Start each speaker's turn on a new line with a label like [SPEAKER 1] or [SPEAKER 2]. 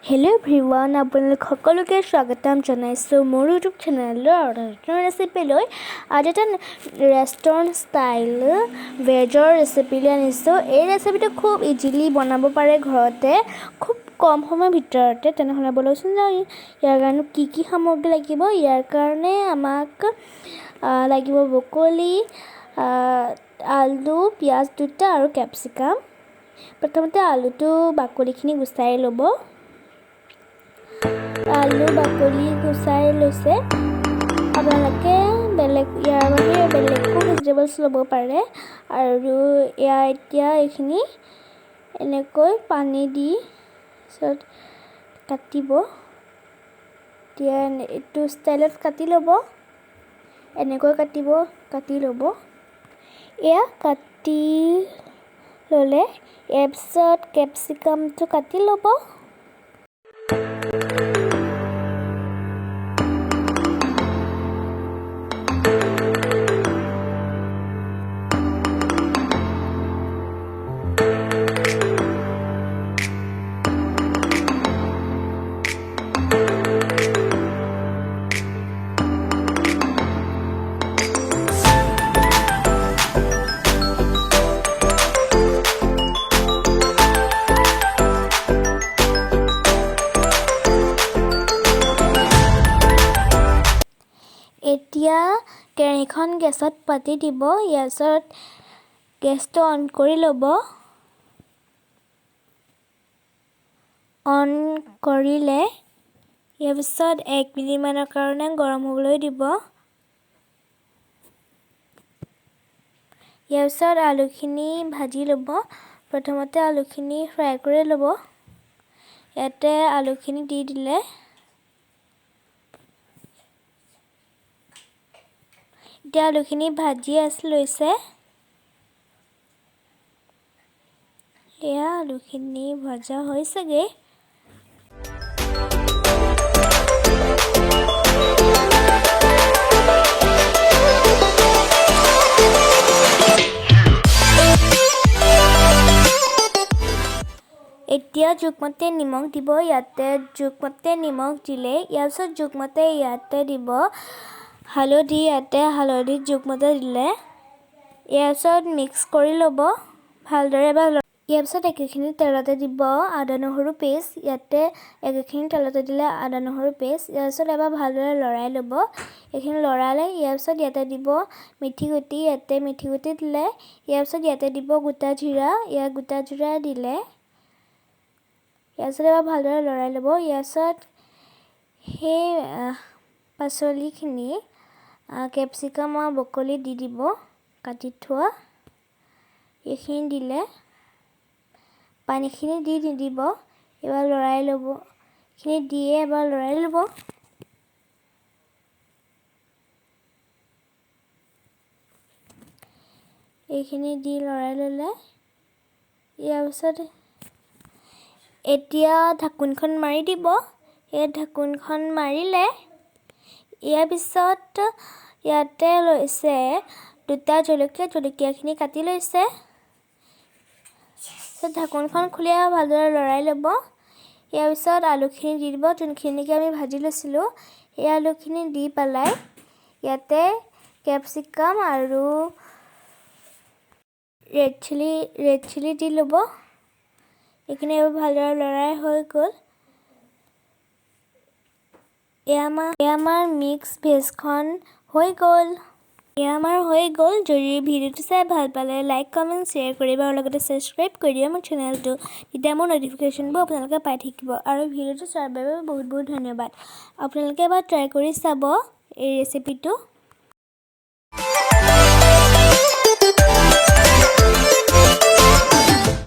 [SPEAKER 1] Hello everyone, আপোনালোক সকলোকে স্বাগতম জনাইছোঁ মোৰ ইউটিউব চেনেলৰ নতুন ৰেচিপি লৈ। আজি এটা ৰেষ্টুৰেণ্ট ষ্টাইল ভেজৰ ৰেচিপি লৈ আনিছোঁ। এই ৰেচিপিটো খুব ইজিলি বনাব পাৰে ঘৰতে, খুব কম সময়ৰ ভিতৰতে। তেনেহ'লে বলকচোন যাওঁ ইয়াৰ কাৰণে কি সামগ্ৰী লাগিব। ইয়াৰ কাৰণে আমাক লাগিব ব্ৰকলি, আলু, পিঁয়াজ দুটা আৰু কেপচিকাম। প্ৰথমতে আলুটো বাকলিখিনি গুচাই ল'ব। আলু বাকলি গুচাই লৈছে। আপোনালোকে ইয়াৰ বাহিৰে বেলেগো ভেজিটেবলছ ল'ব পাৰে। আৰু এতিয়া এইখিনি এনেকৈ পানী দি কাটিব। এতিয়া এইটো ষ্টাইলত কাটি ল'ব। এনেকৈ কাটি ল'ব। এয়া কাটি ল'লে ইয়াৰ পিছত কেপচিকামটো কাটি ল'ব। এতিয়া কেৰাহীখন গেছত পাতি দিব। ইয়াৰ পিছত গেছটো অন কৰি ল'ব। অন কৰিলে ইয়াৰ পিছত 1 মিনিটমানৰ কাৰণে গৰম হ'বলৈ দিব। ইয়াৰ পিছত আলুখিনি ভাজি ল'ব। প্ৰথমতে আলুখিনি ফ্ৰাই কৰি ল'ব। ইয়াতে আলুখিনি দি দিলে এতিয়া আলুখিনি ভাজি লৈছে। এয়া আলুখিনি ভজা হৈছেগৈ। এতিয়া জোখমতে নিমখ দিব। ইয়াতে জোখমতে নিমখ দিলে ইয়াৰ পিছত জোখমতে ইয়াতে দিব হালধি। ইয়াতে হালধি জোখমতে দিলে ইয়াৰ পিছত মিক্স কৰি ল'ব ভালদৰে। ইয়াৰ পিছত একেখিনি তেলতে দিব আদা নহৰু পেষ্ট। ইয়াতে একেখিনি তেলতে দিলে আদা নহৰু পেষ্ট। ইয়াৰ পিছত এবাৰ ভালদৰে লৰাই ল'ব। এইখিনি লৰালে ইয়াৰ পিছত ইয়াতে দিব মিঠি গুটি। ইয়াতে মিঠি গুটি দিলে ইয়াৰ পিছত ইয়াতে দিব গোটা জিৰা। ইয়াৰ গোটা জিৰা দিলে ইয়াৰ পিছত এবাৰ ভালদৰে লৰাই ল'ব। ইয়াৰ পিছত সেই পাচলিখিনি কেপচিকাম আৰু ব্ৰকলি দি দিব কাটি থোৱা। এইখিনি দিলে পানীখিনি দি নিদিব। এবাৰ লৰাই ল'ব। এইখিনি দিয়ে এবাৰ লৰাই ল'ব। এইখিনি দি লৰাই ল'লে ইয়াৰ পিছত এতিয়া ঢাকোনখন মাৰি দিব। এই ঢাকোনখন মাৰিলে ইয়াৰ পিছত ইয়াতে লৈছে দুটা জলকীয়াখিনি কাটি লৈছে। ঢাকোনখন খুলি ভালদৰে লৰাই ল'ব। ইয়াৰ পিছত আলুখিনি দি দিব যোনখিনিকে আমি ভাজি লৈছিলোঁ। এই আলুখিনি দি পেলাই ইয়াতে কেপচিকাম আৰু ৰেড চিলি দি ল'ব। এইখিনি ভালদৰে লৰাই হৈ গ'ল। এয়া আমাৰ মিক্স ভেজখন হৈ গ'ল। যদি ভিডিঅ'টো চাই ভাল পালে লাইক কমেণ্ট শ্বেয়াৰ কৰিব আৰু লগতে ছাবস্ক্ৰাইব কৰি দিব মোৰ চেনেলটো। তেতিয়া মোৰ ন'টিফিকেশ্যনবোৰ আপোনালোকে পাই থাকিব। আৰু ভিডিঅ'টো চোৱাৰ বাবে বহুত ধন্যবাদ। আপোনালোকে এবাৰ ট্ৰাই কৰি চাব এই ৰেচিপিটো।